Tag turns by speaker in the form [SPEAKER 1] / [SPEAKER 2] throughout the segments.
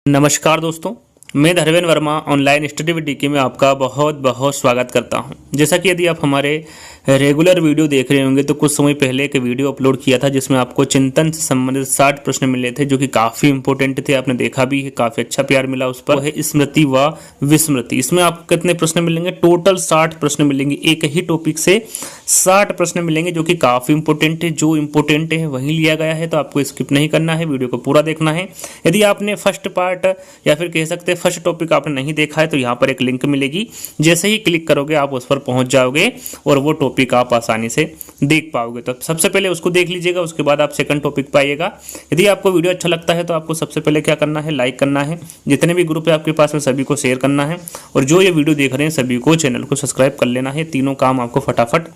[SPEAKER 1] नमस्कार दोस्तों, मैं Dharmendra Verma online study with DK में आपका बहुत बहुत स्वागत करता हूं। जैसा कि यदि आप हमारे रेगुलर वीडियो देख रहे होंगे तो कुछ समय पहले एक वीडियो अपलोड किया था जिसमें आपको चिंतन से संबंधित 60 प्रश्न मिले थे जो कि काफ़ी इंपॉर्टेंट थे। आपने देखा भी है, काफ़ी अच्छा प्यार मिला उस पर। है स्मृति व विस्मृति। इसमें आपको कितने प्रश्न मिलेंगे? टोटल 60 प्रश्न मिलेंगे। एक ही टॉपिक से 60 प्रश्न मिलेंगे जो कि काफ़ी इंपॉर्टेंट है। जो इंपॉर्टेंट है वही लिया गया है, तो आपको स्किप नहीं करना है, वीडियो को पूरा देखना है। यदि आपने फर्स्ट पार्ट या फिर कह सकते हैं फर्स्ट टॉपिक आपने नहीं देखा है तो यहाँ पर एक लिंक मिलेगी, जैसे ही क्लिक करोगे आप उस पर पहुँच जाओगे और वो टॉपिक आप आसानी से देख पाओगे। तो सबसे पहले उसको देख लीजिएगा, उसके बाद आप सेकंड टॉपिक पे आइएगा। यदि आपको वीडियो अच्छा लगता है तो आपको सबसे पहले क्या करना है, लाइक करना है। जितने भी ग्रुप है आपके पास में सभी को शेयर करना है, और जो ये वीडियो देख रहे हैं सभी को चैनल को सब्सक्राइब कर लेना है। तीनों काम आपको फटाफट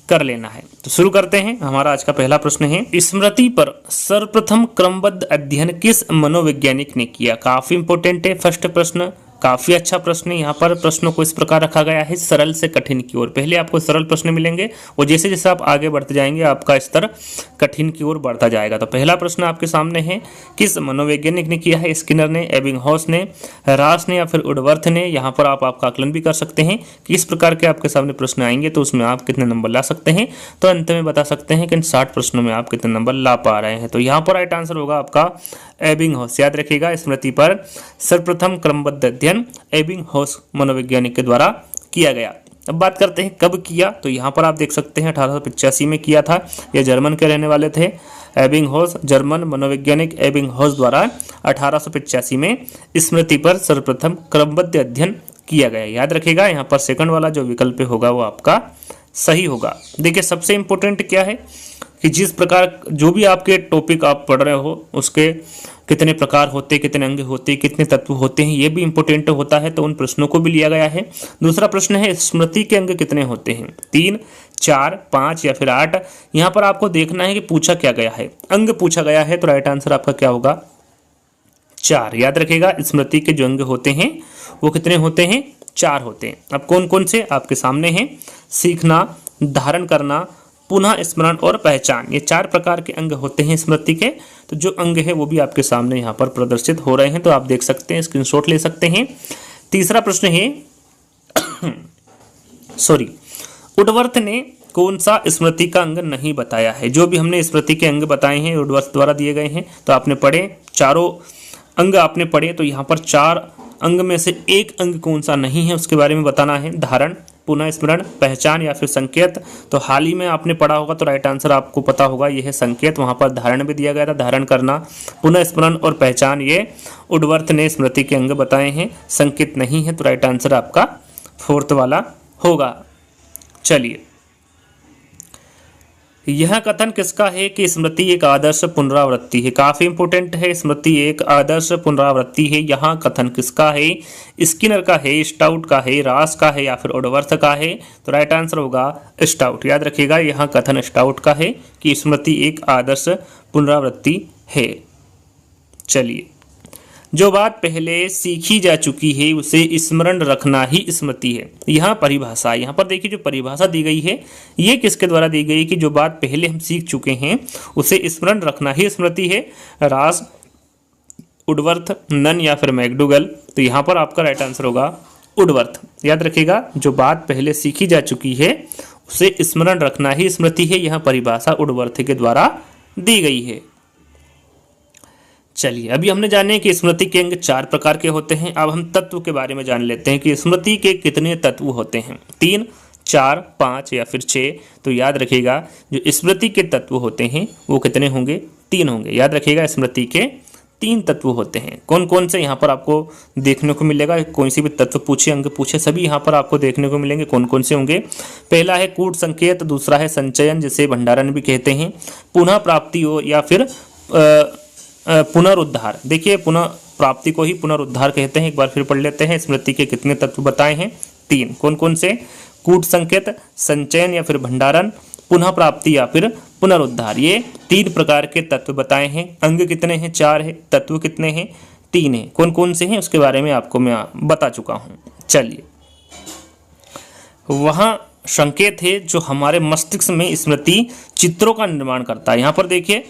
[SPEAKER 1] कर लेना है। तो शुरू करते हैं। हमारा आज का पहला प्रश्न है, स्मृति पर सर्वप्रथम क्रमबद्ध अध्ययन किस मनोवैज्ञानिक ने किया? काफी इंपॉर्टेंट है फर्स्ट प्रश्न, काफी अच्छा प्रश्न है। यहाँ पर प्रश्नों को इस प्रकार रखा गया है, सरल से कठिन की ओर। पहले आपको सरल प्रश्न मिलेंगे और जैसे जैसे आप आगे बढ़ते जाएंगे आपका स्तर कठिन की ओर बढ़ता जाएगा। तो पहला प्रश्न आपके सामने है, किस मनोवैज्ञानिक ने किया है? स्किनर ने, एबिंगहॉस ने, रास ने या फिर वुडवर्थ ने? यहाँ पर आप आपका आकलन भी कर सकते हैं कि इस प्रकार के आपके सामने प्रश्न आएंगे तो उसमें आप कितने नंबर ला सकते हैं। तो अंत में बता सकते हैं कि इन 60 प्रश्नों में आप कितने नंबर ला पा रहे हैं। तो यहाँ पर राइट आंसर होगा आपका एबिंगहॉस। याद रखिएगा, स्मृति पर सर्वप्रथम क्रमबद्ध अध्ययन एबिंगहॉस मनोवैज्ञानिक के द्वारा किया गया। अब बात करते हैं कब किया, तो यहाँ पर आप देख सकते हैं 1885 में किया था। यह जर्मन के रहने वाले थे एबिंगहॉस, जर्मन मनोवैज्ञानिक एबिंगहॉस द्वारा 1885 में स्मृति पर सर्वप्रथम क्रमबद्ध अध्ययन किया गया। याद रखिएगा, यहाँ पर सेकंड वाला जो विकल्प होगा वो आपका सही होगा। देखिए सबसे इंपॉर्टेंट क्या है कि जिस प्रकार जो भी आपके टॉपिक आप पढ़ रहे हो उसके कितने प्रकार होते, कितने अंग होते, कितने तत्व होते हैं, ये भी इंपॉर्टेंट होता है। तो उन प्रश्नों को भी लिया गया है। दूसरा प्रश्न है, स्मृति के अंग कितने होते हैं? 3, 4, 5 या फिर 8? यहाँ पर आपको देखना है कि पूछा क्या गया है। अंग पूछा गया है तो राइट आंसर आपका क्या होगा? 4। याद रखिएगा, स्मृति के जो अंग होते हैं वो कितने होते हैं? 4 होते हैं। अब कौन कौन से आपके सामने हैं? सीखना, धारण करना, पुनः स्मरण और पहचान। ये 4 प्रकार के अंग होते हैं स्मृति के। तो जो अंग है वो भी आपके सामने यहाँ पर प्रदर्शित हो रहे हैं, तो आप देख सकते हैं, स्क्रीनशॉट ले सकते हैं। तीसरा प्रश्न है वुडवर्थ ने कौन सा स्मृति का अंग नहीं बताया है? जो भी हमने स्मृति के अंग बताए हैं वुडवर्थ द्वारा दिए गए हैं। तो आपने पढ़े, चारों अंग आपने पढ़े, तो यहाँ पर 4 अंग में से एक अंग कौन सा नहीं है उसके बारे में बताना है। धारण, पुनः स्मरण, पहचान या फिर संकेत। तो हाल ही में आपने पढ़ा होगा तो राइट आंसर आपको पता होगा यह है संकेत। वहां पर धारण भी दिया गया था, धारण करना, पुनः स्मरण और पहचान ये वुडवर्थ ने स्मृति के अंग बताए हैं। संकेत नहीं है तो राइट आंसर आपका 4th वाला होगा। चलिए, यह कथन किसका है कि स्मृति एक आदर्श पुनरावृत्ति है? काफी इंपॉर्टेंट है, स्मृति एक आदर्श पुनरावृत्ति है। यहाँ कथन किसका है? स्किनर का है, स्टाउट का है, रास का है या फिर वुडवर्थ का है? तो राइट आंसर होगा स्टाउट। याद रखिएगा, यहाँ कथन स्टाउट का है कि स्मृति एक आदर्श पुनरावृत्ति है। चलिए, जो बात पहले सीखी जा चुकी है उसे स्मरण रखना ही स्मृति है। यहाँ परिभाषा, यहाँ पर देखिए जो परिभाषा दी गई है ये किसके द्वारा दी गई कि जो बात पहले हम सीख चुके हैं उसे स्मरण रखना ही स्मृति है? रास, वुडवर्थ, नन या फिर मैकडूगल? तो यहाँ पर आपका राइट आंसर होगा वुडवर्थ। याद रखिएगा, जो बात पहले सीखी जा चुकी है उसे स्मरण रखना ही स्मृति है। यहाँ परिभाषा वुडवर्थ के द्वारा दी गई है। चलिए, अभी हमने जाने कि स्मृति के अंग 4 प्रकार के होते हैं। अब हम तत्व के बारे में जान लेते हैं कि स्मृति के कितने तत्व होते हैं। 3, 4, 5 या फिर 6? तो याद रखिएगा, जो स्मृति के तत्व होते हैं वो कितने होंगे? 3 होंगे। याद रखिएगा, स्मृति के 3 तत्व होते हैं। कौन कौन से यहाँ पर आपको देखने को मिलेगा? कोई सी भी तत्व पूछे, अंग पूछे, सभी यहाँ पर आपको देखने को मिलेंगे। कौन कौन से होंगे? पहला है कूट संकेत, दूसरा है संचयन जिसे भंडारण भी कहते हैं, पुनः प्राप्ति हो या फिर पुनरुद्धार। देखिए, पुनः प्राप्ति को ही पुनरुद्धार कहते हैं। एक बार फिर पढ़ लेते हैं, स्मृति के कितने तत्व बताए हैं? 3। कौन कौन से? कूट संकेत, संचयन या फिर भंडारण, पुनः प्राप्ति या फिर पुनरुद्धार। ये 3 प्रकार के तत्व बताए हैं। अंग कितने हैं? 4 है। तत्व कितने हैं? 3 है। कौन कौन से हैं उसके बारे में आपको मैं बता चुका हूँ। चलिए, वहाँ संकेत है जो हमारे मस्तिष्क में स्मृति चित्रों का निर्माण करता है। यहाँ पर देखिए,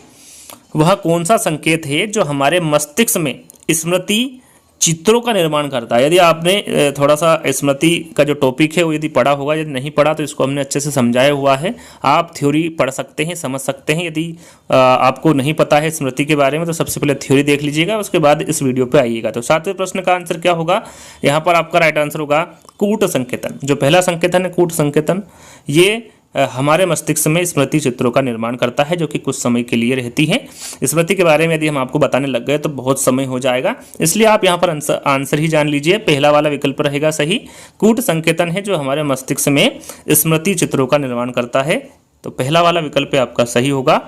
[SPEAKER 1] वह कौन सा संकेत है जो हमारे मस्तिष्क में स्मृति चित्रों का निर्माण करता है। यदि आपने थोड़ा सा स्मृति का जो टॉपिक है वो यदि पढ़ा होगा, यदि नहीं पढ़ा तो इसको हमने अच्छे से समझाया हुआ है, आप थ्योरी पढ़ सकते हैं, समझ सकते हैं। यदि आपको नहीं पता है स्मृति के बारे में तो सबसे पहले थ्योरी देख लीजिएगा, उसके बाद इस वीडियो पे आइएगा। तो 7वें प्रश्न का आंसर क्या होगा, यहाँ पर आपका राइट आंसर होगा कूट संकेतन। जो पहला संकेतन है कूट संकेतन, ये हमारे मस्तिष्क में स्मृति चित्रों का निर्माण करता है, जो कि कुछ समय के लिए रहती है। स्मृति के बारे में यदि हम आपको बताने लग गए तो बहुत समय हो जाएगा, इसलिए आप यहाँ पर आंसर ही जान लीजिए। पहला वाला विकल्प रहेगा सही, कूट संकेतन है जो हमारे मस्तिष्क में स्मृति चित्रों का निर्माण करता है। तो पहला वाला विकल्प आपका सही होगा।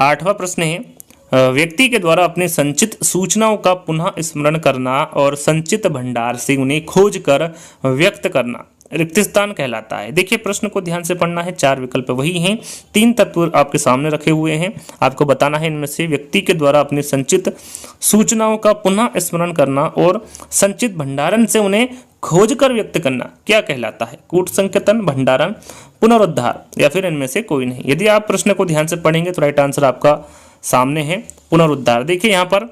[SPEAKER 1] 8वां प्रश्न है, व्यक्ति के द्वारा अपने संचित सूचनाओं का पुनः स्मरण करना और संचित भंडार से उन्हें खोज कर व्यक्त करना रिक्त स्थान कहलाता है। देखिए प्रश्न को ध्यान से पढ़ना है, 4 विकल्प वही हैं, 3 तत्व आपके सामने रखे हुए हैं, आपको बताना है इनमें से व्यक्ति के द्वारा अपने संचित सूचनाओं का पुनः स्मरण करना और संचित भंडारण से उन्हें खोज कर व्यक्त करना क्या कहलाता है। कूट संकेतन, भंडारण, पुनरुद्धार या फिर इनमें से कोई नहीं। यदि आप प्रश्न को ध्यान से पढ़ेंगे तो राइट आंसर आपका सामने है पुनरुद्धार। देखिए यहाँ पर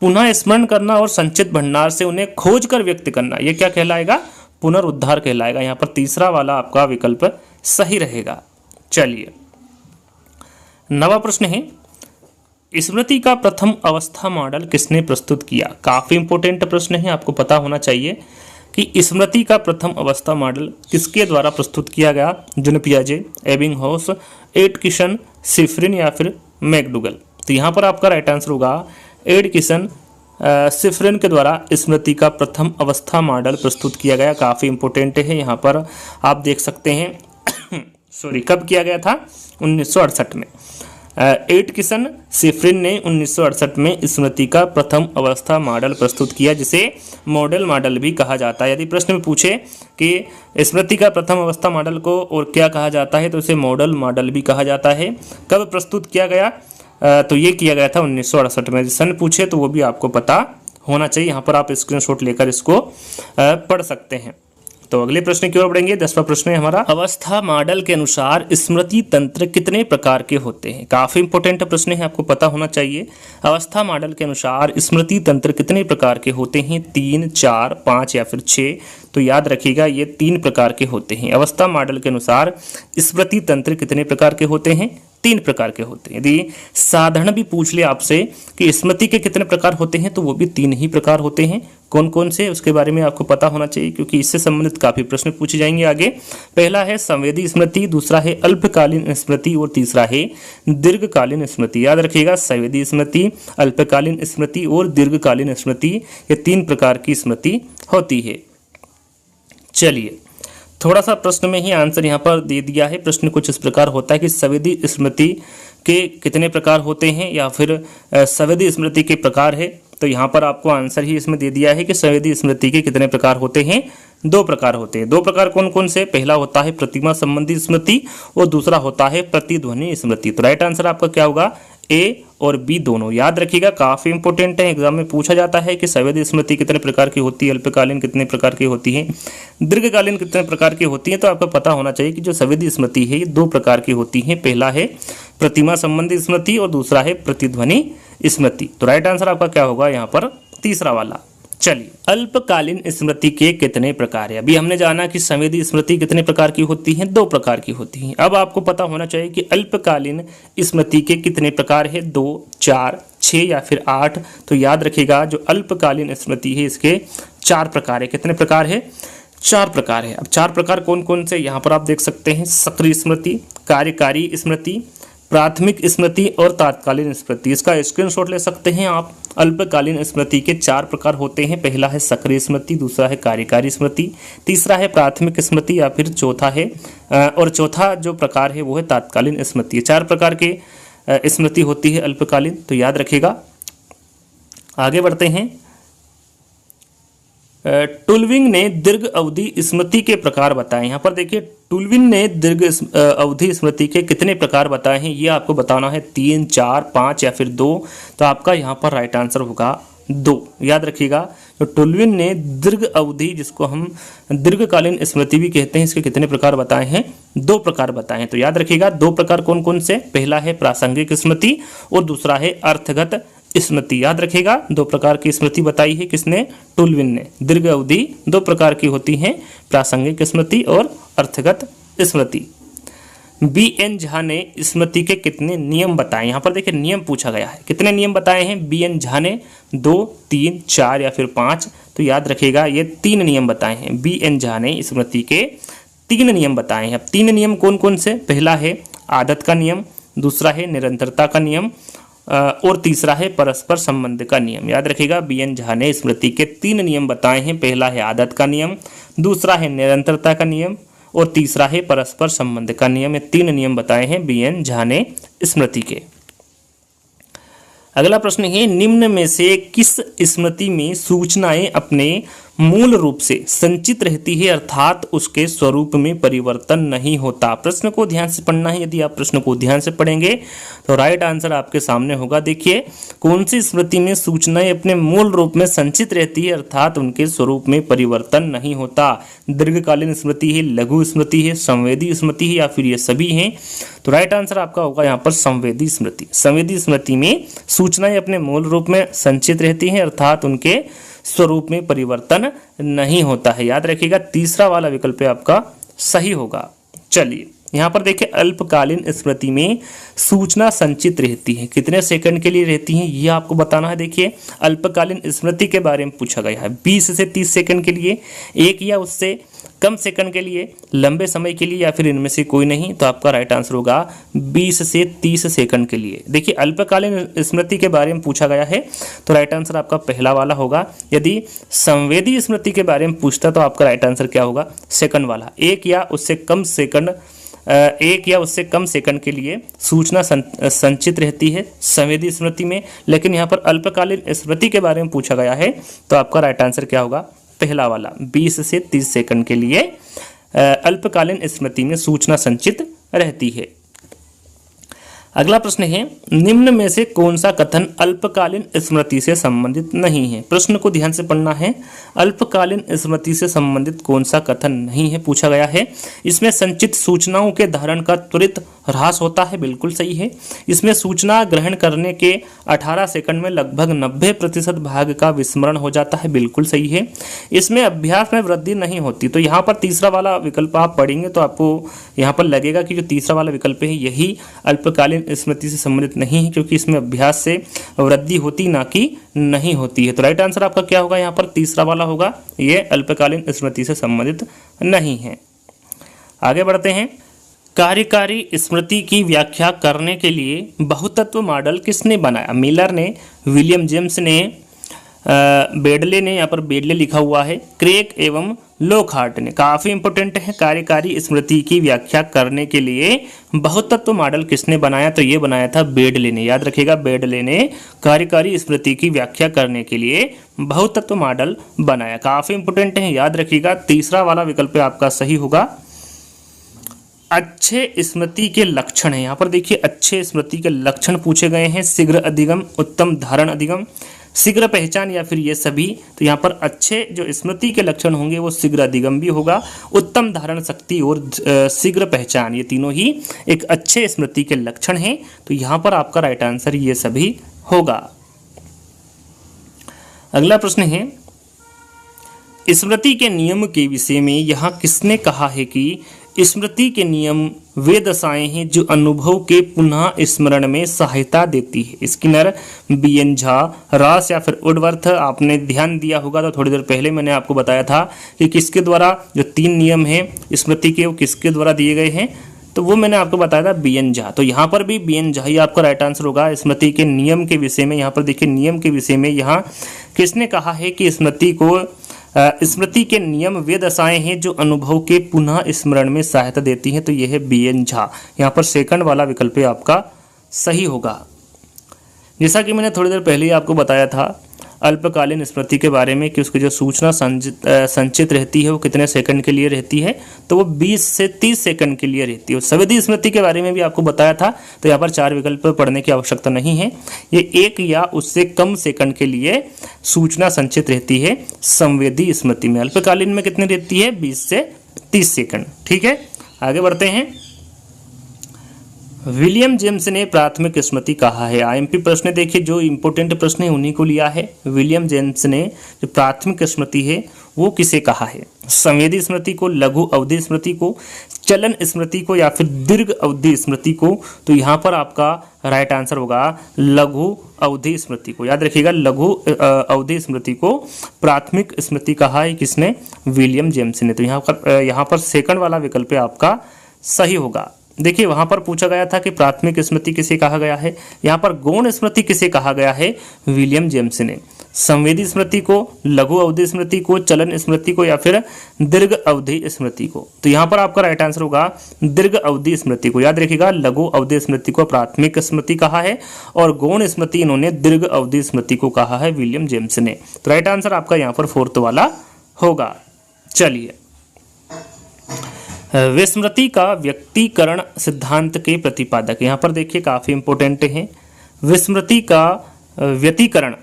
[SPEAKER 1] पुनः स्मरण करना और संचित भंडार से उन्हें खोज कर व्यक्त करना, यह क्या कहलाएगा, पुनरुद्धार कहलाएगा। यहाँ पर तीसरा वाला आपका विकल्प सही रहेगा। चलिए 9वां प्रश्न है, स्मृति का प्रथम अवस्था मॉडल किसने प्रस्तुत किया। काफी इंपॉर्टेंट प्रश्न है, आपको पता होना चाहिए कि स्मृति का प्रथम अवस्था मॉडल किसके द्वारा प्रस्तुत किया गया। जून पियाजे, एबिंगहॉस, एटकिसन, शिफ्रिन या फिर मैकडूगल। तो यहाँ पर आपका राइट आंसर होगा एटकिसन शिफ्रिन के द्वारा स्मृति का प्रथम अवस्था मॉडल प्रस्तुत किया गया। काफ़ी इंपॉर्टेंट है, यहाँ पर आप देख सकते हैं सॉरी कब किया गया था, 1968 में। एटकिसन शिफ्रिन ने 1968 में स्मृति का प्रथम अवस्था मॉडल प्रस्तुत किया, जिसे मॉडल भी कहा जाता है। यदि प्रश्न में पूछे कि स्मृति का प्रथम अवस्था मॉडल को और क्या कहा जाता है तो इसे मॉडल भी कहा जाता है। कब प्रस्तुत किया गया, तो ये किया गया था 1968 में। सन पूछे तो वो भी आपको पता होना चाहिए, यहाँ पर आप स्क्रीनशॉट लेकर इसको पढ़ सकते हैं। तो अगले प्रश्न की ओर बढ़ेंगे। 10वां प्रश्न है हमारा, अवस्था मॉडल के अनुसार स्मृति तंत्र कितने प्रकार के होते हैं। काफी इंपॉर्टेंट प्रश्न है, आपको पता होना चाहिए। अवस्था मॉडल के अनुसार स्मृति तंत्र कितने प्रकार के होते हैं, 3, 4, 5 या फिर 6। तो याद रखिएगा ये 3 प्रकार के होते हैं। अवस्था मॉडल के अनुसार स्मृति तंत्र कितने प्रकार के होते हैं, 3 प्रकार के होते हैं। यदि साधारण भी पूछ ले आपसे कि स्मृति के कितने प्रकार होते हैं तो वो भी 3 ही प्रकार होते हैं। कौन कौन से, उसके बारे में आपको पता होना चाहिए, क्योंकि इससे संबंधित काफी प्रश्न पूछे जाएंगे आगे। पहला है संवेदी स्मृति, दूसरा है अल्पकालीन स्मृति और तीसरा है दीर्घकालीन स्मृति। याद रखिएगा संवेदी स्मृति, अल्पकालीन स्मृति और दीर्घकालीन स्मृति, ये 3 प्रकार की स्मृति होती है। चलिए थोड़ा सा प्रश्न में ही आंसर यहाँ पर दे दिया है। प्रश्न कुछ इस प्रकार होता है कि संवेदी स्मृति के कितने प्रकार होते हैं या फिर संवेदी स्मृति के प्रकार है। तो यहाँ पर आपको आंसर ही इसमें दे दिया है कि संवेदी स्मृति के कितने प्रकार होते हैं, 2 प्रकार होते हैं। 2 प्रकार कौन कौन से, पहला होता है प्रतिमा संबंधी स्मृति और दूसरा होता है प्रतिध्वनि स्मृति। तो राइट आंसर आपका क्या होगा, ए और बी दोनों। याद रखिएगा काफी इंपॉर्टेंट है, एग्जाम में पूछा जाता है कि संवेदी स्मृति कितने प्रकार की होती है, अल्पकालीन कितने प्रकार की होती है, दीर्घकालीन कितने प्रकार की होती है। तो आपको पता होना चाहिए कि जो संवेदी स्मृति है ये 2 प्रकार की होती है। पहला है प्रतिमा संबंधी स्मृति और दूसरा है प्रतिध्वनि स्मृति। तो राइट आंसर आपका क्या होगा यहाँ पर, तीसरा वाला। चलिए अल्पकालीन स्मृति के कितने प्रकार है। अभी हमने जाना कि संवेदी स्मृति कितने प्रकार की होती है, 2 प्रकार की होती है। अब आपको पता होना चाहिए कि अल्पकालीन स्मृति के कितने प्रकार है, 2, 4, 6 या फिर 8। तो याद रखिएगा जो अल्पकालीन स्मृति है इसके 4 प्रकार है। कितने प्रकार है, 4 प्रकार है। अब 4 प्रकार कौन कौन से, यहाँ पर आप देख सकते हैं सक्रिय स्मृति, कार्यकारी स्मृति, प्राथमिक स्मृति और तात्कालीन स्मृति। इसका स्क्रीनशॉट ले सकते हैं आप। अल्पकालीन स्मृति के 4 प्रकार होते हैं। पहला है सक्रिय स्मृति, दूसरा है कार्यकारी स्मृति, तीसरा है प्राथमिक स्मृति या फिर चौथा है और चौथा जो प्रकार है वो है तात्कालीन स्मृति। 4 प्रकार के स्मृति होती है अल्पकालीन, तो याद रखिएगा। आगे बढ़ते हैं। टुलविंग ने दीर्घ अवधि स्मृति के प्रकार बताए। यहाँ पर देखिए टुलविंग ने दीर्घ अवधि स्मृति के कितने प्रकार बताए हैं, ये आपको बताना है 3, 4, 5 या फिर 2। तो आपका यहाँ पर राइट आंसर होगा 2। याद रखिएगा तो टुलविंग ने दीर्घ अवधि, जिसको हम दीर्घकालीन स्मृति भी कहते हैं, इसके कितने प्रकार बताए हैं, 2 प्रकार बताए हैं। तो याद रखिएगा 2 प्रकार कौन कौन से, पहला है प्रासंगिक स्मृति और दूसरा है अर्थगत स्मृति। याद रखेगा 2 प्रकार की स्मृति बताई है किसने, टुलविन ने। दीर्घ अवधि 2 प्रकार की होती हैं, प्रासंगिक स्मृति और अर्थगत स्मृति। बी.एन. झा ने स्मृति के कितने नियम बताए, यहाँ पर देखिए नियम पूछा गया है, कितने नियम बताए हैं बी.एन. झा ने, 2, 3, 4 या फिर 5। तो याद रखिएगा ये 3 नियम बताए हैं। बी.एन. झा ने स्मृति के 3 नियम बताए हैं। अब 3 नियम कौन कौन से, पहला है आदत का नियम, दूसरा है निरंतरता का नियम और तीसरा है परस्पर संबंध का नियम। याद रखिएगा बी.एन. झा ने स्मृति के 3 नियम बताए हैं। पहला है आदत का नियम, दूसरा है निरंतरता का नियम और तीसरा है परस्पर संबंध का नियम। ये 3 नियम बताए हैं बी.एन. झा ने स्मृति के। अगला प्रश्न है, निम्न में से किस स्मृति में सूचनाएं अपने मूल रूप से संचित रहती है अर्थात उसके स्वरूप में परिवर्तन नहीं होता। प्रश्न को ध्यान से पढ़ना है। यदि आप प्रश्न को ध्यान से पढ़ेंगे तो राइट आंसर आपके सामने होगा। देखिए कौन सी स्मृति में सूचनाएं अपने मूल रूप में संचित रहती है अर्थात उनके स्वरूप में परिवर्तन नहीं होता। दीर्घकालीन स्मृति है, लघु स्मृति है, संवेदी स्मृति है या फिर ये सभी हैं। तो राइट आंसर आपका होगा यहाँ पर संवेदी स्मृति। संवेदी स्मृति में सूचनाएं अपने मूल रूप में संचित रहती हैं अर्थात उनके स्वरूप में परिवर्तन नहीं होता है। याद रखिएगा तीसरा वाला विकल्प आपका सही होगा। चलिए यहाँ पर देखिए अल्पकालीन स्मृति में सूचना संचित रहती है, कितने सेकंड के लिए रहती है ये आपको बताना है। देखिए अल्पकालीन स्मृति के बारे में पूछा गया है, 20 से 30 सेकंड के लिए, 1 या उससे कम सेकंड के लिए, लंबे समय के लिए या फिर इनमें से कोई नहीं। तो आपका राइट आंसर होगा 20 से 30 सेकंड के लिए। देखिए अल्पकालीन स्मृति के बारे में पूछा गया है तो राइट आंसर आपका पहला वाला होगा। यदि संवेदी स्मृति के बारे में पूछता तो आपका राइट आंसर क्या होगा, सेकंड वाला। 1 या उससे कम सेकंड के लिए सूचना संचित रहती है संवेदी स्मृति में। लेकिन यहाँ पर अल्पकालीन स्मृति के बारे में पूछा गया है तो आपका राइट आंसर क्या होगा, पहला वाला। 20 से 30 सेकंड के लिए अल्पकालीन स्मृति में सूचना संचित रहती है। अगला प्रश्न है, निम्न में से कौन सा कथन अल्पकालीन स्मृति से संबंधित नहीं है। प्रश्न को ध्यान से पढ़ना है। अल्पकालीन स्मृति से संबंधित कौन सा कथन नहीं है पूछा गया है। इसमें संचित सूचनाओं के धारण का त्वरित ह्रास होता है, बिल्कुल सही है। इसमें सूचना ग्रहण करने के 18 सेकंड में लगभग 90% भाग का विस्मरण हो जाता है, बिल्कुल सही है। इसमें अभ्यास में वृद्धि नहीं होती। तो यहाँ पर तीसरा वाला विकल्प आप पढ़ेंगे तो आपको यहाँ पर लगेगा कि जो तीसरा वाला विकल्प है यही अल्पकालीन स्मृति से संबंधित नहीं है, क्योंकि इसमें अभ्यास से वृद्धि होती ना कि नहीं होती है। तो राइट आंसर आपका क्या होगा, यहाँ पर तीसरा वाला होगा, ये अल्पकालीन स्मृति से संबंधित नहीं है। आगे बढ़ते हैं। कार्यकारी स्मृति की व्याख्या करने के लिए बहुतत्व मॉडल किसने बनाया। मिलर ने, विलियम जेम्स ने, बेडले ने, यहाँ पर बेडले लिखा हुआ है, क्रेग एवं लोकहार्ट ने। काफ़ी इंपॉर्टेंट है। कार्यकारी स्मृति की व्याख्या करने के लिए बहुतत्व मॉडल किसने बनाया, तो ये बनाया था बेडले ने। याद रखिएगा बेडले ने कार्यकारी स्मृति की व्याख्या करने के लिए बहुतत्व मॉडल बनाया। काफ़ी इंपॉर्टेंट है, याद रखिएगा। तीसरा वाला विकल्प आपका सही होगा। अच्छे स्मृति के लक्षण है, यहाँ पर देखिए अच्छे स्मृति के लक्षण पूछे गए हैं। शीघ्र अधिगम, उत्तम धारण अधिगम, शीघ्र पहचान या फिर ये सभी। तो यहाँ पर अच्छे जो स्मृति के लक्षण होंगे वो शीघ्र अधिगम भी होगा, उत्तम धारण शक्ति और शीघ्र पहचान, ये तीनों ही एक अच्छे स्मृति के लक्षण हैं। तो यहाँ पर आपका राइट आंसर ये सभी होगा। अगला प्रश्न है, स्मृति के नियम के विषय में यहाँ किसने कहा है कि स्मृति के नियम वे दशाएं हैं जो अनुभव के पुनः स्मरण में सहायता देती है। Skinner, BN. झा, रास या फिर वुडवर्थ। आपने ध्यान दिया होगा तो थोड़ी देर पहले मैंने आपको बताया था कि किसके द्वारा जो 3 नियम हैं स्मृति के वो किसके द्वारा दिए गए हैं, तो वो मैंने आपको बताया था बी.एन. झा। तो यहाँ पर भी बी.एन. झा ही आपका राइट आंसर होगा। स्मृति के नियम के विषय में यहाँ पर देखिए नियम के विषय में यहाँ किसने कहा है कि स्मृति के नियम वे दशाएं हैं जो अनुभव के पुनः स्मरण में सहायता देती हैं। तो यह है बी.एन. झा। यहाँ पर सेकंड वाला विकल्प आपका सही होगा। जैसा कि मैंने थोड़ी देर पहले ही आपको बताया था अल्पकालीन स्मृति के बारे में कि उसकी जो सूचना संचित रहती है वो कितने सेकंड के लिए रहती है, तो वो 20 से 30 सेकंड के लिए रहती है। संवेदी स्मृति के बारे में भी आपको बताया था। तो यहाँ पर 4 विकल्प पढ़ने की आवश्यकता नहीं है। ये 1 या उससे कम सेकंड के लिए सूचना संचित रहती है संवेदी स्मृति में। अल्पकालीन में कितनी रहती है, 20 से 30 सेकंड। ठीक है, आगे बढ़ते हैं। विलियम जेम्स ने प्राथमिक स्मृति कहा है। आईएमपी प्रश्न देखिए, जो इंपॉर्टेंट प्रश्न है उन्हीं को लिया है। विलियम जेम्स ने जो प्राथमिक स्मृति है वो किसे कहा है? संवेदी स्मृति को, लघु अवधि स्मृति को, चलन स्मृति को या फिर दीर्घ अवधि स्मृति को? तो यहाँ पर आपका राइट आंसर होगा लघु अवधि स्मृति को। याद रखिएगा, लघु अवधि स्मृति को प्राथमिक स्मृति कहा है किसने? विलियम जेम्स ने। तो यहाँ पर सेकंड वाला विकल्प आपका सही होगा। देखिए, वहां पर पूछा गया था कि प्राथमिक स्मृति किसे कहा गया है, यहाँ पर गौण स्मृति किसे कहा गया है? विलियम जेम्स ने। संवेदी स्मृति को, लघु अवधि स्मृति को, चलन स्मृति को या फिर दीर्घ अवधि स्मृति को? तो यहाँ पर आपका राइट आंसर होगा दीर्घ अवधि स्मृति को। याद रखिएगा, लघु अवधि स्मृति को प्राथमिक स्मृति कहा है और गौण स्मृति इन्होंने दीर्घ अवधि स्मृति को कहा है विलियम जेम्स ने। तो राइट आंसर आपका यहाँ पर फोर्थ वाला होगा। चलिए, विस्मृति का व्यक्तीकरण सिद्धांत के प्रतिपादक, यहाँ पर देखिए काफी इंपॉर्टेंट है। विस्मृति का व्यक्तीकरण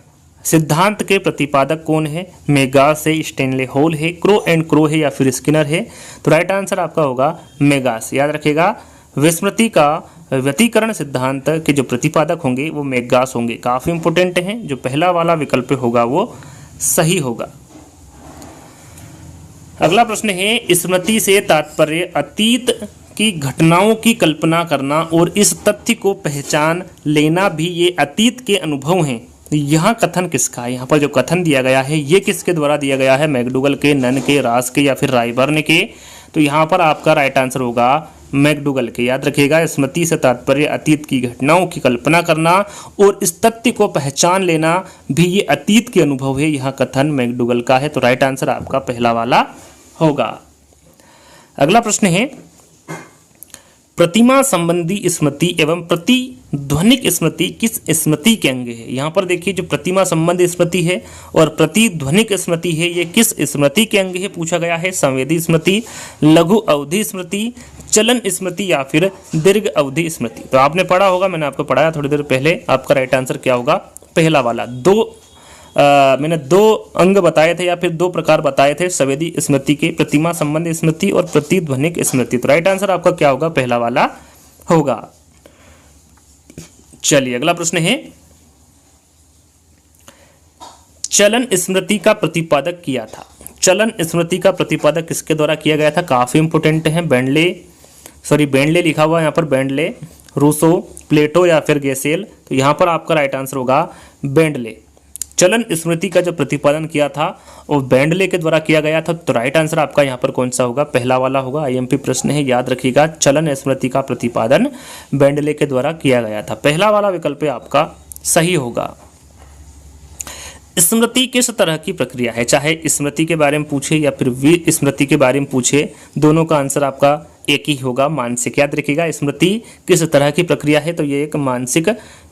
[SPEAKER 1] सिद्धांत के प्रतिपादक कौन है? मेगास है, स्टैनले हॉल है, क्रो एंड क्रो है या फिर स्किनर है? तो राइट आंसर आपका होगा मेगास। याद रखिएगा, विस्मृति का व्यक्तीकरण सिद्धांत के जो प्रतिपादक होंगे वो मेगास होंगे। काफी इंपॉर्टेंट हैं। जो पहला वाला विकल्प होगा वो सही होगा। अगला प्रश्न है, स्मृति से तात्पर्य अतीत की घटनाओं की कल्पना करना और इस तथ्य को पहचान लेना भी ये अतीत के अनुभव हैं। यहाँ कथन किसका है? यहाँ पर जो कथन दिया गया है ये किसके द्वारा दिया गया है? मैकडूगल के, नन के, रास के या फिर रायबर्न के? तो यहाँ पर आपका राइट आंसर होगा मैकडूगल के। याद रखिएगा, स्मृति से तात्पर्य अतीत की घटनाओं की कल्पना करना और इस तथ्य को पहचान लेना भी ये अतीत के अनुभव है। यह कथन मैकडूगल का है। तो राइट आंसर आपका पहला वाला होगा। अगला प्रश्न है, प्रतिमा संबंधी स्मृति एवं प्रतिध्वनिक स्मृति किस स्मृति के अंग है? यहाँ पर देखिए, जो प्रतिमा संबंधी स्मृति है और प्रतिध्वनिक स्मृति है ये किस स्मृति के अंग है पूछा गया है? संवेदी स्मृति, लघु अवधि स्मृति, चलन स्मृति या फिर दीर्घ अवधि स्मृति? तो आपने पढ़ा होगा, मैंने आपको पढ़ाया थोड़ी देर पहले। आपका राइट आंसर क्या होगा? पहला वाला। मैंने दो अंग बताए थे या फिर दो प्रकार बताए थे संवेदी स्मृति के, प्रतिमा संबंधी स्मृति और प्रतिध्वनिक स्मृति। तो राइट आंसर आपका क्या होगा? पहला वाला होगा। चलिए, अगला प्रश्न है, चलन स्मृति का प्रतिपादक किया था। चलन स्मृति का प्रतिपादक किसके द्वारा किया गया था? काफी इंपोर्टेंट है। बेंडले लिखा हुआ है यहाँ पर, बेंडले, रूसो, प्लेटो या फिर गेसेल? तो यहाँ पर आपका राइट आंसर होगा बेंडले। चलन स्मृति का जो प्रतिपादन किया था वो बेंडले के द्वारा किया गया था। तो राइट आंसर आपका यहाँ पर कौन सा होगा? पहला वाला होगा। आईएमपी प्रश्न है, याद रखिएगा, चलन स्मृति का प्रतिपादन बेंडले के द्वारा किया गया था। पहला वाला विकल्प आपका सही होगा। स्मृति किस तरह की प्रक्रिया है? चाहे स्मृति के बारे में पूछे या फिर विस्मृति के बारे में पूछे, दोनों का आंसर आपका एक ही होगा, मानसिक। याद रखिएगा, स्मृति किस तरह की प्रक्रिया है? तो ये एक मानसिक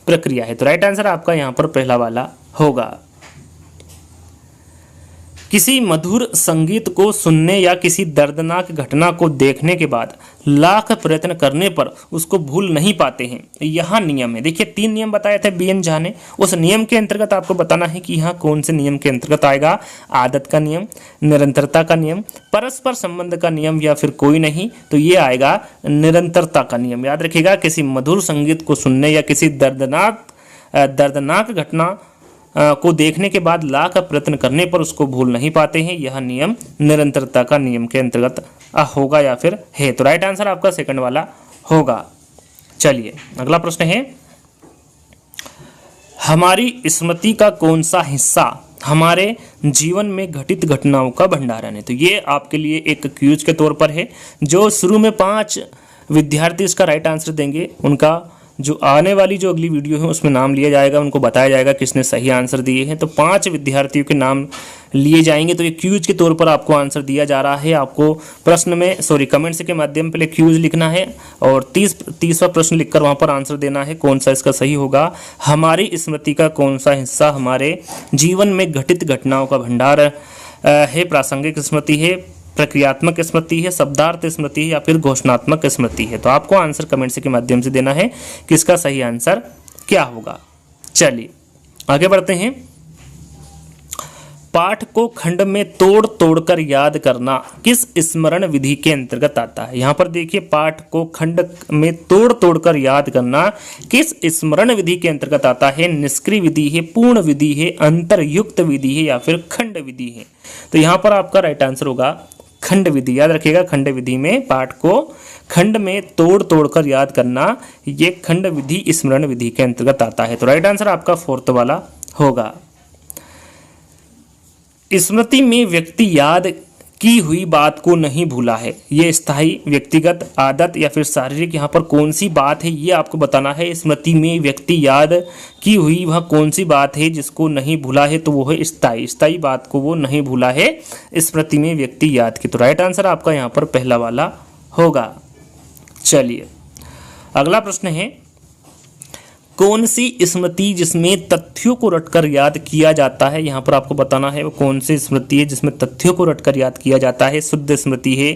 [SPEAKER 1] प्रक्रिया है। तो राइट आंसर आपका यहाँ पर पहला वाला होगा। किसी मधुर संगीत को सुनने या किसी दर्दनाक घटना को देखने के बाद लाख प्रयत्न करने पर उसको भूल नहीं पाते हैं। यहाँ नियम है। देखिए, 3 नियम बताए थे बीएन झा ने। उस नियम के अंतर्गत आपको बताना है कि यहाँ कौन से नियम के अंतर्गत आएगा। आदत का नियम, निरंतरता का नियम, परस्पर संबंध का नियम या फिर कोई नहीं। तो ये आएगा निरंतरता का नियम। याद रखिएगा, किसी मधुर संगीत को सुनने या किसी दर्दनाक घटना को देखने के बाद लाख प्रयत्न करने पर उसको भूल नहीं पाते हैं। यह नियम निरंतरता का नियम के अंतर्गत होगा या फिर है। तो राइट आंसर आपका सेकंड वाला होगा। चलिए, अगला प्रश्न है, हमारी स्मृति का कौन सा हिस्सा हमारे जीवन में घटित घटनाओं का भंडारण है? तो ये आपके लिए एक क्यूज के तौर पर है। जो शुरू में 5 विद्यार्थी इसका राइट आंसर देंगे, उनका जो आने वाली जो अगली वीडियो है उसमें नाम लिया जाएगा, उनको बताया जाएगा किसने सही आंसर दिए हैं। तो 5 विद्यार्थियों के नाम लिए जाएंगे। तो ये क्यूज के तौर पर आपको आंसर दिया जा रहा है। आपको प्रश्न में कमेंट्स के माध्यम पहले क्यूज लिखना है और 30वां प्रश्न लिखकर वहाँ पर आंसर देना है कौन सा इसका सही होगा। हमारी स्मृति का कौन सा हिस्सा हमारे जीवन में घटित घटनाओं का भंडार है? प्रासंगिक स्मृति है, प्रक्रियात्मक स्मृति है, शब्दार्थ स्मृति है या फिर घोषणात्मक स्मृति है? तो आपको आंसर कमेंट्स के माध्यम से देना है कि इसका सही आंसर क्या होगा। चलिए, आगे बढ़ते हैं। पाठ को खंड में तोड़ तोड़कर याद करना किस स्मरण विधि के अंतर्गत आता है? यहाँ पर देखिए, पाठ को खंड में तोड़ तोड़कर याद करना किस स्मरण विधि के अंतर्गत आता है? निष्क्रिय विधि है, पूर्ण विधि है, अंतरयुक्त विधि है या फिर खंड विधि है? तो यहाँ पर आपका राइट आंसर होगा खंड विधि। याद रखिएगा, खंड विधि में पाठ को खंड में तोड़ तोड़कर याद करना, ये खंड विधि स्मरण विधि के अंतर्गत आता है। तो राइट आंसर आपका फोर्थ वाला होगा। स्मृति में व्यक्ति याद की हुई बात को नहीं भूला है, ये स्थायी, व्यक्तिगत, आदत या फिर शारीरिक, यहाँ पर कौन सी बात है ये आपको बताना है। स्मृति में व्यक्ति याद की हुई वह कौन सी बात है जिसको नहीं भूला है? तो वो है स्थायी, स्थायी बात को वो नहीं भूला है स्मृति में व्यक्ति याद की। तो राइट आंसर आपका यहाँ पर पहला वाला होगा। चलिए अगला प्रश्न है, कौन सी स्मृति जिसमें तथ्यों को रटकर याद किया जाता है? यहाँ पर आपको बताना है वो कौन सी स्मृति है जिसमें तथ्यों को रटकर याद किया जाता है। शुद्ध स्मृति है,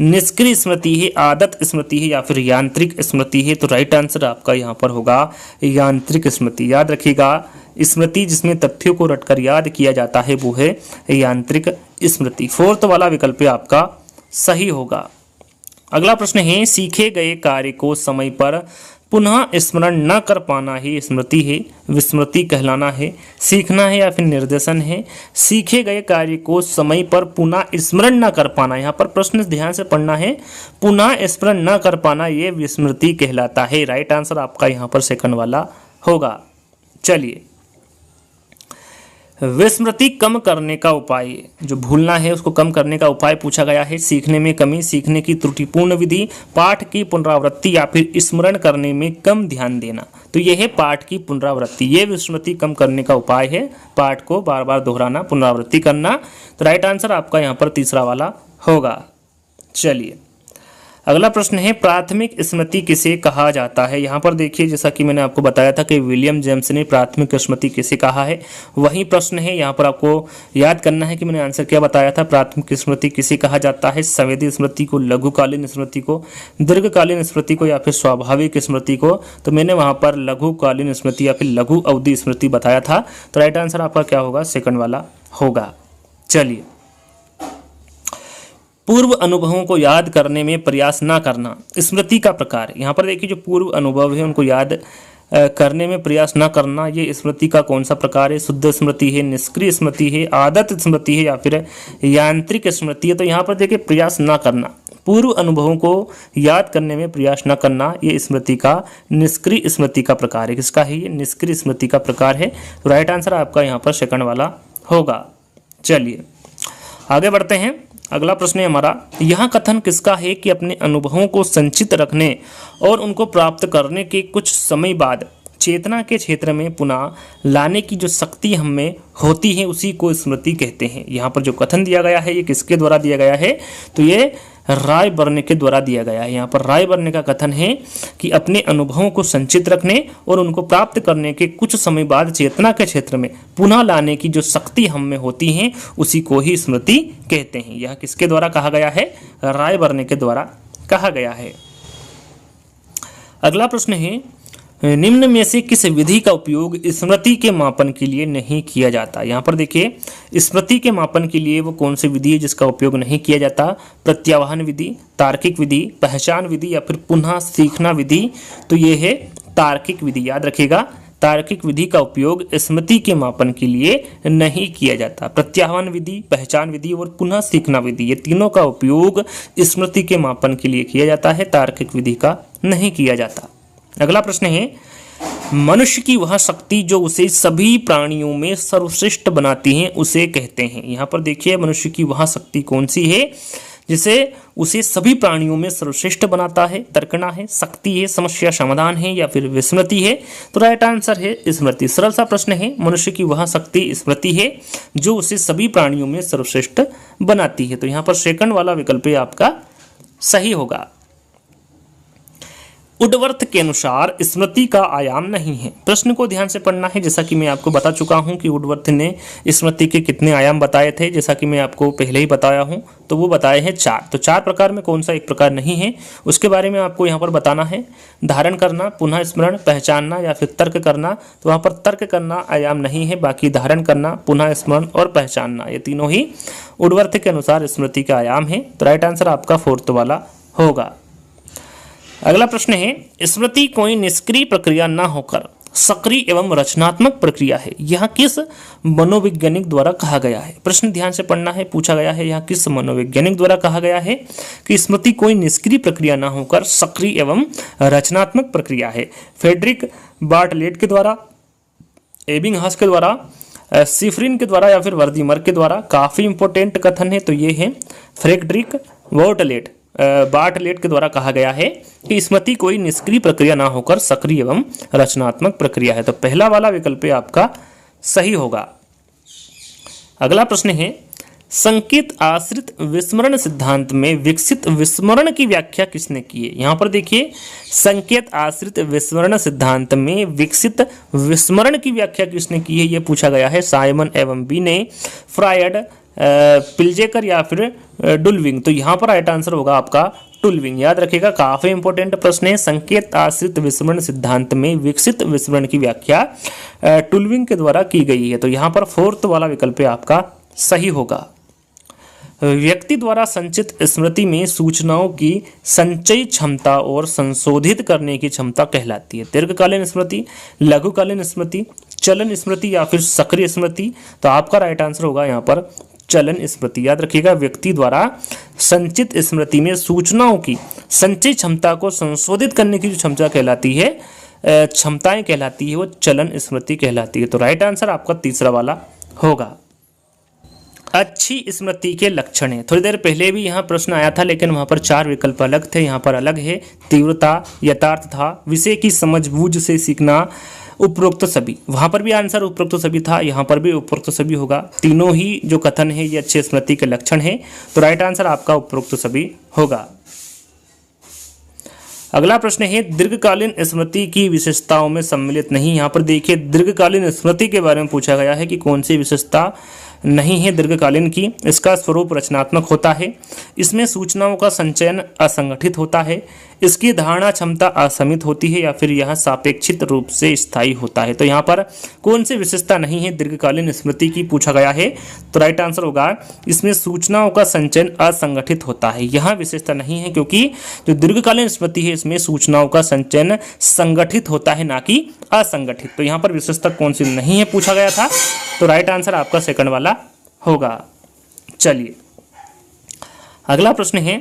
[SPEAKER 1] निष्क्रिय स्मृति है, आदत स्मृति है या फिर यांत्रिक स्मृति है? तो राइट आंसर आपका यहाँ पर होगा यांत्रिक स्मृति। याद रखिएगा, स्मृति जिसमें तथ्यों को रटकर याद किया जाता है वो है यांत्रिक स्मृति। फोर्थ वाला विकल्प आपका सही होगा। अगला प्रश्न है, सीखे गए कार्य को समय पर पुनः स्मरण न कर पाना ही स्मृति है, विस्मृति कहलाना है, सीखना है या फिर निर्देशन है? सीखे गए कार्य को समय पर पुनः स्मरण न कर पाना, यहाँ पर प्रश्न ध्यान से पढ़ना है, पुनः स्मरण न कर पाना ये विस्मृति कहलाता है। राइट आंसर आपका यहाँ पर सेकंड वाला होगा। चलिए, विस्मृति कम करने का उपाय, जो भूलना है उसको कम करने का उपाय पूछा गया है। सीखने में कमी, सीखने की त्रुटिपूर्ण विधि, पाठ की पुनरावृत्ति या फिर स्मरण करने में कम ध्यान देना। तो यह है पाठ की पुनरावृत्ति, ये विस्मृति कम करने का उपाय है, पाठ को बार बार दोहराना, पुनरावृत्ति करना। तो राइट आंसर आपका यहाँ पर तीसरा वाला होगा। चलिए अगला प्रश्न है, प्राथमिक स्मृति किसे कहा जाता है? यहाँ पर देखिए, जैसा कि मैंने आपको बताया था कि विलियम जेम्स ने प्राथमिक स्मृति किसे कहा है, वही प्रश्न है। यहाँ पर आपको याद करना है कि मैंने आंसर क्या बताया था। प्राथमिक स्मृति किसे कहा जाता है? संवेदी स्मृति को, लघुकालीन स्मृति को, दीर्घकालीन स्मृति को या फिर स्वाभाविक स्मृति को? तो मैंने वहाँ पर लघुकालीन स्मृति या फिर लघु अवधि स्मृति बताया था। तो राइट आंसर आपका क्या होगा? सेकंड वाला होगा। चलिए, पूर्व अनुभवों को याद करने में प्रयास न करना, स्मृति का प्रकार। यहाँ पर देखिए, जो पूर्व अनुभव है उनको याद करने में प्रयास न करना, ये स्मृति का कौन सा प्रकार है? शुद्ध स्मृति है, निष्क्रिय स्मृति है, आदत स्मृति है या फिर यांत्रिक स्मृति है? तो यहाँ पर देखिए, प्रयास न करना, पूर्व अनुभवों को याद करने में प्रयास न करना, ये स्मृति का निष्क्रिय स्मृति का प्रकार है। किसका है ये? निष्क्रिय स्मृति का प्रकार है। तो राइट आंसर आपका यहाँ पर सेकंड वाला होगा। चलिए आगे बढ़ते हैं। अगला प्रश्न है हमारा, यह कथन किसका है कि अपने अनुभवों को संचित रखने और उनको प्राप्त करने के कुछ समय बाद चेतना के क्षेत्र में पुनः लाने की जो शक्ति हम में होती है उसी को स्मृति कहते हैं। यहाँ पर जो कथन दिया गया है ये किसके द्वारा दिया गया है? तो ये राय बर्ने के द्वारा दिया गया है। यहाँ पर राय बर्ने का कथन है कि अपने अनुभवों को संचित रखने और उनको प्राप्त करने के कुछ समय बाद चेतना के क्षेत्र में पुनः लाने की जो शक्ति हम में होती है उसी को ही स्मृति कहते हैं। यह किसके द्वारा कहा गया है? राय बर्ने के द्वारा कहा गया है। अगला प्रश्न है, निम्न में से किस विधि का उपयोग स्मृति के मापन के लिए नहीं किया जाता? यहाँ पर देखिए, स्मृति के मापन के लिए वो कौन सी विधि है जिसका उपयोग नहीं किया जाता? प्रत्यावाहन विधि, तार्किक विधि, पहचान विधि या फिर पुनः सीखना विधि? तो ये है तार्किक विधि। याद रखिएगा, तार्किक विधि का उपयोग स्मृति के मापन के लिए नहीं किया जाता। प्रत्याह्वान विधि, पहचान विधि और पुनः सीखना विधि, ये तीनों का उपयोग स्मृति के मापन के लिए किया जाता है, तार्किक विधि का नहीं किया जाता। अगला प्रश्न है, मनुष्य की वह शक्ति जो उसे सभी प्राणियों में सर्वश्रेष्ठ बनाती है उसे कहते हैं। यहाँ पर देखिए, मनुष्य की वह शक्ति कौन सी है जिसे उसे सभी प्राणियों में सर्वश्रेष्ठ बनाता है? तर्कना है, शक्ति है, समस्या समाधान है या फिर विस्मृति है? तो राइट आंसर है स्मृति। सरल सा प्रश्न है, मनुष्य की वह शक्ति स्मृति है जो उसे सभी प्राणियों में सर्वश्रेष्ठ बनाती है। तो यहाँ पर सेकंड वाला विकल्प आपका सही होगा। उडवर्थ के अनुसार स्मृति का आयाम नहीं है। प्रश्न को ध्यान से पढ़ना है। जैसा कि मैं आपको बता चुका हूं कि उडवर्थ ने स्मृति के कितने आयाम बताए थे, जैसा कि मैं आपको पहले ही बताया हूं, तो वो बताए हैं 4। तो 4 प्रकार में कौन सा एक प्रकार नहीं है उसके बारे में आपको यहाँ पर बताना है। धारण करना, पुनः स्मरण, पहचानना या फिर तर्क करना। तो वहाँ पर तर्क करना आयाम नहीं है, बाकी धारण करना, पुनः स्मरण और पहचानना ये तीनों ही उडवर्थ के अनुसार स्मृति का आयाम है। तो राइट आंसर आपका 4th वाला होगा। अगला प्रश्न है, स्मृति कोई निष्क्रिय प्रक्रिया न होकर सक्रिय एवं रचनात्मक प्रक्रिया है, यह किस मनोवैज्ञानिक द्वारा कहा गया है। प्रश्न ध्यान से पढ़ना है, पूछा गया है यह किस मनोवैज्ञानिक द्वारा कहा गया है कि स्मृति कोई निष्क्रिय प्रक्रिया न होकर सक्रिय एवं रचनात्मक प्रक्रिया है। फ्रेडरिक बार्टलेट के द्वारा, एबिंगहॉस के द्वारा, सिफरिन के द्वारा या फिर वर्दीमर के द्वारा। काफी इंपॉर्टेंट कथन है। तो ये है फ्रेडरिक बार्टलेट के द्वारा कहा गया है कि स्मृति कोई निष्क्रिय प्रक्रिया ना होकर सक्रिय एवं रचनात्मक प्रक्रिया है। तो पहला वाला विकल्प आपका सही होगा। अगला प्रश्न है, संकेत आश्रित विस्मरण सिद्धांत में विकसित विस्मरण की व्याख्या किसने की है। यहाँ पर देखिए, संकेत आश्रित विस्मरण सिद्धांत में विकसित विस्मरण की व्याख्या किसने की है, यह पूछा गया है। साइमन एवं बी ने, फ्रायड, पिल्जेकर या फिर डुल्विंग। तो यहाँ पर राइट आंसर होगा आपका टुल्विंग। याद रखिएगा, काफी इंपॉर्टेंट प्रश्न है। संकेत आश्रित विस्मरण सिद्धांत में विकसित विस्मरण की व्याख्या टुल्विंग के द्वारा की गई है। तो यहाँ पर 4th वाला विकल्प आपका सही होगा। व्यक्ति द्वारा संचित स्मृति में सूचनाओं की संचयी क्षमता और संशोधित करने की क्षमता कहलाती है। दीर्घकालीन स्मृति, लघुकालीन स्मृति, चलन स्मृति या फिर सक्रिय स्मृति। तो आपका राइट आंसर होगा यहाँ पर चलन स्मृति। याद रखिएगा, व्यक्ति द्वारा संचित स्मृति में सूचनाओं की संचयी क्षमता को संशोधित करने की जो क्षमता कहलाती है, क्षमताएं कहलाती है, वो चलन स्मृति कहलाती है। तो राइट आंसर आपका 3रा वाला होगा। अच्छी स्मृति के लक्षण है। थोड़ी देर पहले भी यहाँ प्रश्न आया था, लेकिन वहाँ पर 4 विकल्प अलग थे, यहाँ पर अलग है। तीव्रता, यथार्थता, विषय की समझबूझ से सीखना, उपरोक्त सभी। वहाँ पर भी आंसर उपरोक्त सभी था, यहाँ पर भी उपरोक्त सभी होगा। तीनों ही जो कथन है ये अच्छी स्मृति के लक्षण है। तो राइट आंसर आपका उपरोक्त सभी होगा। अगला प्रश्न है, दीर्घकालीन स्मृति की विशेषताओं में सम्मिलित नहीं। यहाँ पर देखिए, दीर्घकालीन स्मृति के बारे में पूछा गया है कि कौन सी विशेषता नहीं है दीर्घकालीन की। इसका स्वरूप रचनात्मक होता है, इसमें सूचनाओं का संचयन असंगठित होता है, इसकी धारणा क्षमता असीमित होती है या फिर यह सापेक्षित रूप से स्थायी होता है। तो यहाँ पर कौन सी विशेषता नहीं है दीर्घकालीन स्मृति की पूछा गया है। तो राइट आंसर होगा, इसमें सूचनाओं का संचयन असंगठित होता है। यह विशेषता नहीं है, क्योंकि जो दीर्घकालीन स्मृति है इसमें सूचनाओं का संचयन संगठित होता है, ना कि असंगठित। तो यहाँ पर विशेषता कौन सी नहीं है पूछा गया था। तो राइट आंसर आपका 2nd वाला होगा। चलिए अगला प्रश्न है,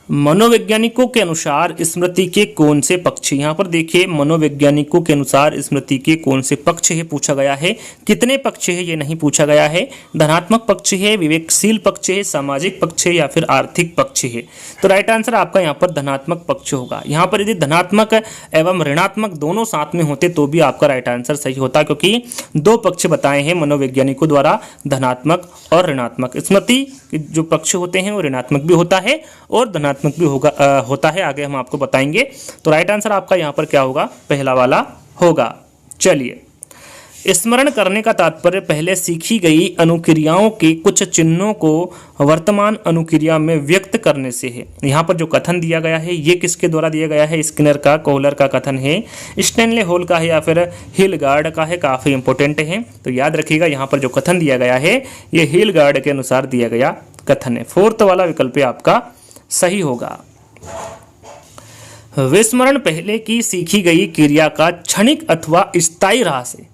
[SPEAKER 1] मनोवैज्ञानिकों के अनुसार स्मृति के कौन से पक्ष। यहाँ पर देखिए, मनोवैज्ञानिकों के अनुसार स्मृति के कौन से पक्ष है पूछा गया है। कितने पक्ष है ये नहीं पूछा गया है। धनात्मक पक्ष है, विवेकशील पक्ष है, सामाजिक पक्ष है या फिर आर्थिक पक्ष है। तो राइट आंसर आपका यहाँ पर धनात्मक पक्ष होगा। यहाँ पर यदि धनात्मक एवं ऋणात्मक दोनों साथ में होते तो भी आपका राइट आंसर सही होता, क्योंकि 2 पक्ष बताए हैं मनोवैज्ञानिकों द्वारा, धनात्मक और ऋणात्मक। स्मृति के जो पक्ष होते हैं वो ऋणात्मक भी होता है और धनात्मक भी होता है। आगे हम आपको बताएंगे। तो राइट आंसर आपका यहाँ पर क्या होगा, पहला वाला होगा। चलिए, स्मरण करने का तात्पर्य पहले सीखी गई अनुक्रियाओं के कुछ चिन्हों को वर्तमान अनुक्रिया में व्यक्त करने से है। यहाँ पर जो कथन दिया गया है ये किसके द्वारा दिया गया है, स्किनर का, कोहलर का कथन है, स्टैनले हॉल का है या फिर हिलगार्ड का है। काफ़ी इंपॉर्टेंट है, तो याद रखिएगा यहाँ पर जो कथन दिया गया है ये हिलगार्ड के अनुसार दिया गया कथन है। 4th वाला विकल्प आपका सही होगा। विस्मरण पहले की सीखी गई क्रिया का क्षणिक अथवा स्थायी ह्रास है।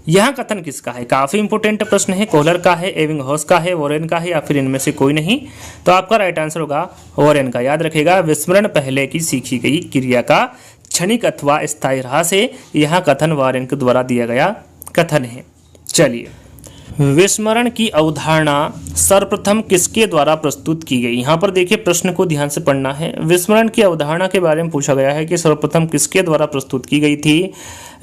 [SPEAKER 1] यह कथन किसका है, काफी इंपॉर्टेंट प्रश्न है। कोहलर का है, एबिंगहॉस का है, वॉरेन का है या फिर इनमें से कोई नहीं। तो आपका राइट आंसर होगा वॉरेन का। याद रखिएगा, विस्मरण पहले की सीखी गई क्रिया का क्षणिक अथवा स्थायी ह्रास है। यह कथन वॉरेन के द्वारा दिया गया कथन है। चलिए विस्मरण की अवधारणा सर्वप्रथम किसके द्वारा प्रस्तुत की गई। यहाँ पर देखिए प्रश्न को ध्यान से पढ़ना है। विस्मरण की अवधारणा के बारे में पूछा गया है कि सर्वप्रथम किसके द्वारा प्रस्तुत की गई थी।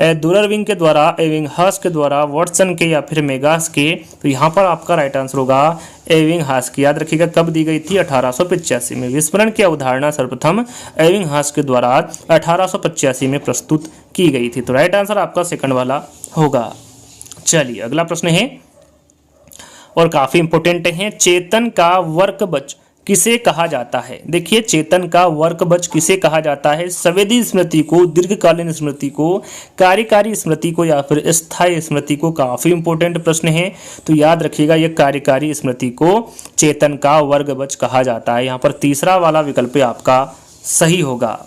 [SPEAKER 1] दुररविंग के द्वारा, एबिंगहॉस के द्वारा, वाटसन के या फिर मेगास के। तो यहाँ पर आपका राइट आंसर होगा एबिंगहॉस की। याद रखिएगा कब दी गई थी, 1885 में। विस्मरण की अवधारणा सर्वप्रथम एबिंगहॉस के द्वारा 1885 में प्रस्तुत की गई थी। तो राइट आंसर आपका सेकंड वाला होगा। चलिए अगला प्रश्न है और काफी इंपॉर्टेंट है। चेतन का वर्कबच किसे कहा जाता है। देखिए चेतन का वर्कबच किसे कहा जाता है। संवेदी स्मृति को, दीर्घकालीन स्मृति को, कार्यकारी स्मृति को या फिर स्थायी स्मृति को। काफी इंपॉर्टेंट प्रश्न है, तो याद रखिएगा ये कार्यकारी स्मृति को चेतन का वर्गबच कहा जाता है। यहाँ पर तीसरा वाला विकल्प आपका सही होगा।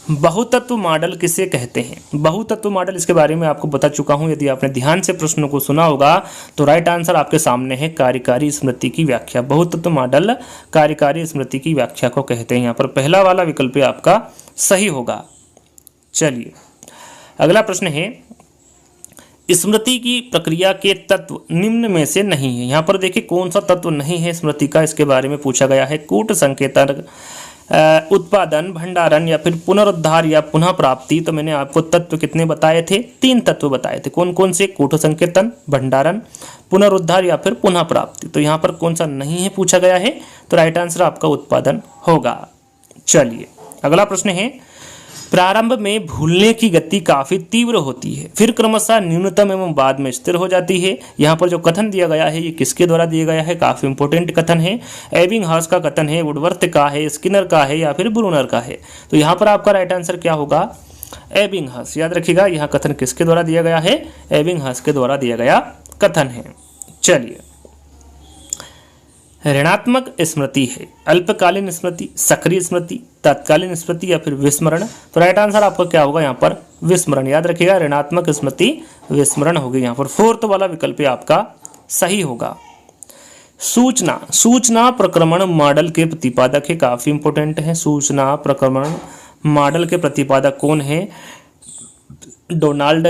[SPEAKER 1] बहुतत्व मॉडल किसे कहते हैं। बहुतत्व मॉडल, इसके बारे में आपको बता चुका हूं। यदि आपने ध्यान से प्रश्न को सुना होगा तो राइट आंसर आपके सामने है कार्यकारी स्मृति की व्याख्या। बहुतत्व मॉडल कार्यकारी स्मृति की व्याख्या को कहते हैं। यहाँ पर पहला वाला विकल्प आपका सही होगा। चलिए अगला प्रश्न है, स्मृति की प्रक्रिया के तत्व निम्न में से नहीं है। यहाँ पर देखिए कौन सा तत्व नहीं है स्मृति का, इसके बारे में पूछा गया है। कूट संकेतन, उत्पादन, भंडारण या फिर पुनरुद्धार या पुनः प्राप्ति। तो मैंने आपको तत्व कितने बताए थे, 3 तत्व बताए थे। कौन कौन से, कूट संकेतन, भंडारण, पुनरुद्धार या फिर पुनः प्राप्ति। तो यहाँ पर कौन सा नहीं है पूछा गया है, तो राइट आंसर आपका उत्पादन होगा। चलिए अगला प्रश्न है, प्रारंभ में भूलने की गति काफी तीव्र होती है, फिर क्रमशः न्यूनतम एवं बाद में स्थिर हो जाती है। यहाँ पर जो कथन दिया गया है ये किसके द्वारा दिया गया है, काफी इंपॉर्टेंट कथन है। एबिंगहॉस का कथन है, वुडवर्थ का है, स्किनर का है या फिर ब्रूनर का है। तो यहाँ पर आपका राइट आंसर क्या होगा, एबिंगहॉस। याद रखिएगा यहाँ कथन किसके द्वारा दिया गया है, एबिंगहॉस के द्वारा दिया गया कथन है। चलिए ऋणात्मक स्मृति है, अल्पकालीन स्मृति, सक्रिय स्मृति, तत्कालीन स्मृति या फिर विस्मरण। तो राइट आंसर आपका क्या होगा यहाँ पर, विस्मरण। याद रखिएगा ऋणात्मक स्मृति विस्मरण होगी। यहाँ पर फोर्थ वाला विकल्प आपका सही होगा। सूचना प्रक्रमण मॉडल के प्रतिपादक है, काफी इंपॉर्टेंट है। सूचना प्रक्रमण मॉडल के प्रतिपादक कौन है, डोनाल्ड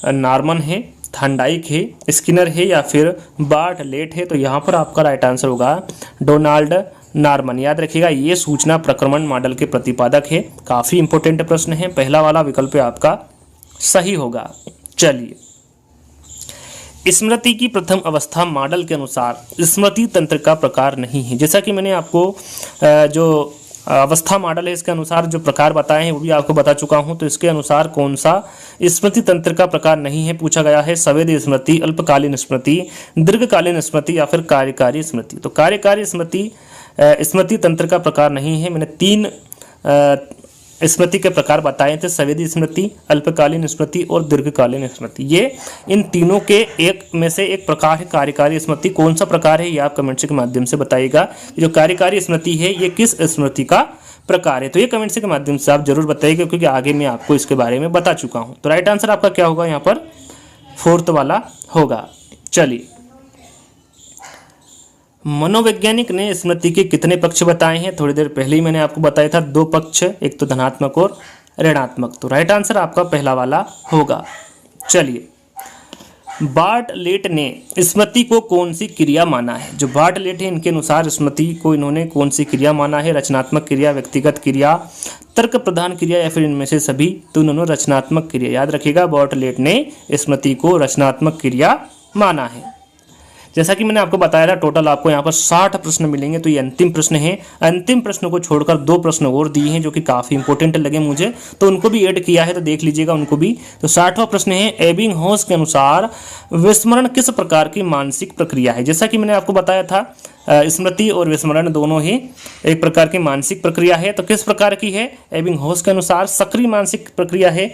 [SPEAKER 1] नॉर्मन है, थॉर्नडाइक है, स्किनर है या फिर बार्टलेट है। तो यहाँ पर आपका राइट आंसर होगा डोनाल्ड नॉर्मन। याद रखिएगा ये सूचना प्रक्रमण मॉडल के प्रतिपादक है। काफी इंपॉर्टेंट प्रश्न है, पहला वाला विकल्प आपका सही होगा। चलिए स्मृति की प्रथम अवस्था मॉडल के अनुसार स्मृति तंत्र का प्रकार नहीं है। जैसा कि मैंने आपको जो अवस्था मॉडल है इसके अनुसार जो प्रकार बताए हैं वो भी आपको बता चुका हूं। तो इसके अनुसार कौन सा स्मृति तंत्र का प्रकार नहीं है पूछा गया है, संवेदी स्मृति, अल्पकालीन स्मृति, दीर्घकालीन स्मृति या फिर कार्यकारी स्मृति। तो कार्यकारी स्मृति स्मृति तंत्र का प्रकार नहीं है। मैंने 3 स्मृति के प्रकार बताए थे, संवेदी स्मृति, अल्पकालीन स्मृति और दीर्घकालीन स्मृति। ये इन तीनों के एक में से एक प्रकार है कार्यकारी स्मृति। कौन सा प्रकार है ये आप कमेंट्स के माध्यम से बताइएगा। जो कार्यकारी स्मृति है ये किस स्मृति का प्रकार है, तो ये कमेंट्स के माध्यम से आप जरूर बताइएगा, क्योंकि आगे मैं आपको इसके बारे में बता चुका हूँ। तो राइट आंसर आपका क्या होगा यहाँ पर, फोर्थ वाला होगा। चलिए मनोवैज्ञानिक ने स्मृति के कितने पक्ष बताए हैं, थोड़ी देर पहले ही मैंने आपको बताया था 2 पक्ष, एक तो धनात्मक और ऋणात्मक। तो राइट आंसर आपका पहला वाला होगा। चलिए बार्टलेट ने स्मृति को कौन सी क्रिया माना है। जो बार्टलेट है इनके अनुसार स्मृति को इन्होंने कौन सी क्रिया माना है, रचनात्मक क्रिया, व्यक्तिगत क्रिया, तर्क प्रधान क्रिया या फिर इनमें से सभी। तो इन्होंने रचनात्मक क्रिया, याद रखिएगा बार्टलेट ने स्मृति को रचनात्मक क्रिया माना है। जैसा कि मैंने आपको बताया था टोटल आपको यहाँ पर 60 प्रश्न मिलेंगे। तो ये अंतिम प्रश्न है। अंतिम प्रश्न को छोड़कर 2 प्रश्न और दिए हैं जो कि काफ़ी इंपॉर्टेंट लगे मुझे, तो उनको भी ऐड किया है, तो देख लीजिएगा उनको भी। तो 60वां प्रश्न है, एबिंगहॉस के अनुसार विस्मरण किस प्रकार की मानसिक प्रक्रिया है। जैसा कि मैंने आपको बताया था स्मृति और विस्मरण दोनों ही एक प्रकार की मानसिक प्रक्रिया है। तो किस प्रकार की है, एबिंगहॉस के अनुसार सक्रिय मानसिक प्रक्रिया है,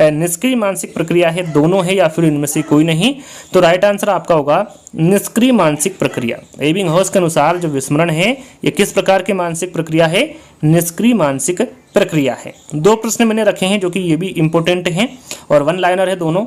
[SPEAKER 1] निष्क्रिय मानसिक प्रक्रिया है, दोनों है या फिर इनमें से कोई नहीं। तो राइट आंसर आपका होगा निष्क्रिय मानसिक प्रक्रिया। एबिंगहॉस के अनुसार जो विस्मरण है ये किस प्रकार की मानसिक प्रक्रिया है, निष्क्रिय मानसिक प्रक्रिया है। 2 प्रश्न मैंने रखे हैं जो कि ये भी इंपॉर्टेंट हैं और 1 लाइनर है दोनों।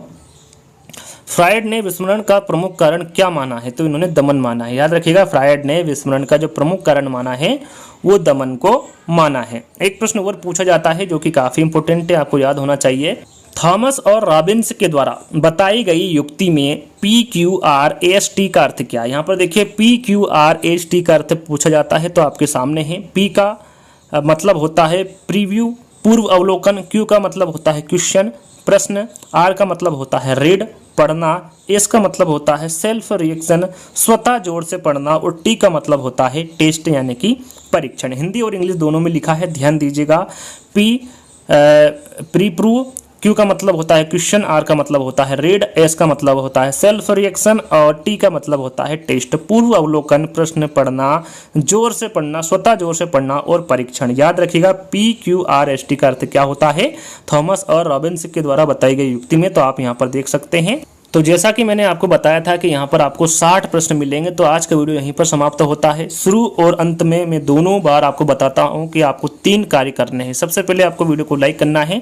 [SPEAKER 1] फ्रायड ने विस्मरण का प्रमुख कारण क्या माना है, तो इन्होंने दमन माना है। याद रखिएगा फ्रायड ने विस्मरण का जो प्रमुख कारण माना है वो दमन को माना है। एक प्रश्न और पूछा जाता है जो कि काफ़ी इंपॉर्टेंट है, आपको याद होना चाहिए। थॉमस और रॉबिन्स के द्वारा बताई गई युक्ति में PQRST का अर्थ क्या है। यहाँ पर देखिए PQRST का अर्थ पूछा जाता है तो आपके सामने है। P का मतलब होता है प्रीव्यू, पूर्व अवलोकन। Q का मतलब होता है क्वेश्चन, प्रश्न। R का मतलब होता है रीड, पढ़ना। S का मतलब होता है सेल्फ रिएक्शन, स्वतः जोर से पढ़ना। और T का मतलब होता है टेस्ट यानी कि परीक्षण। हिंदी और इंग्लिश दोनों में लिखा है, ध्यान दीजिएगा। प्रीप्रूव, Q का मतलब होता है क्वेश्चन, R का मतलब होता है रीड, S का मतलब होता है सेल्फ रिएक्शन और T का मतलब होता है टेस्ट। पूर्व अवलोकन, प्रश्न, पढ़ना, जोर से पढ़ना, स्वतः जोर से पढ़ना और परीक्षण। याद रखिएगा PQRST का अर्थ क्या होता है थॉमस और रॉबिन्स के द्वारा बताई गई युक्ति में। तो आप यहाँ पर देख सकते हैं। तो जैसा कि मैंने आपको बताया था कि यहाँ पर आपको 60 प्रश्न मिलेंगे। तो आज का वीडियो यहीं पर समाप्त होता है। शुरू और अंत में मैं दोनों बार आपको बताता हूँ कि आपको 3 कार्य करने हैं। सबसे पहले आपको वीडियो को लाइक करना है,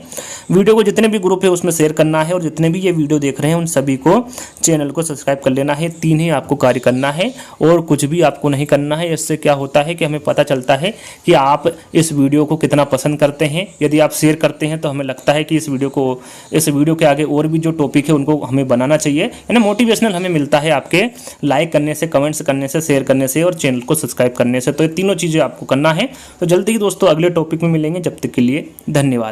[SPEAKER 1] वीडियो को जितने भी ग्रुप है उसमें शेयर करना है और जितने भी ये वीडियो देख रहे हैं उन सभी को चैनल को सब्सक्राइब कर लेना है। 3 ही आपको कार्य करना है और कुछ भी आपको नहीं करना है। इससे क्या होता है कि हमें पता चलता है कि आप इस वीडियो को कितना पसंद करते हैं। यदि आप शेयर करते हैं तो हमें लगता है कि इस वीडियो के आगे और भी जो टॉपिक है उनको हमें बनाना चाहिए। यानी मोटिवेशनल हमें मिलता है आपके लाइक करने से, कमेंट्स करने से, शेयर करने से और चैनल को सब्सक्राइब करने से। तो ये तीनों चीज़ें आपको करना है। तो जल्दी ही दोस्तों अगले टॉपिक में मिलेंगे। जब तक के लिए धन्यवाद।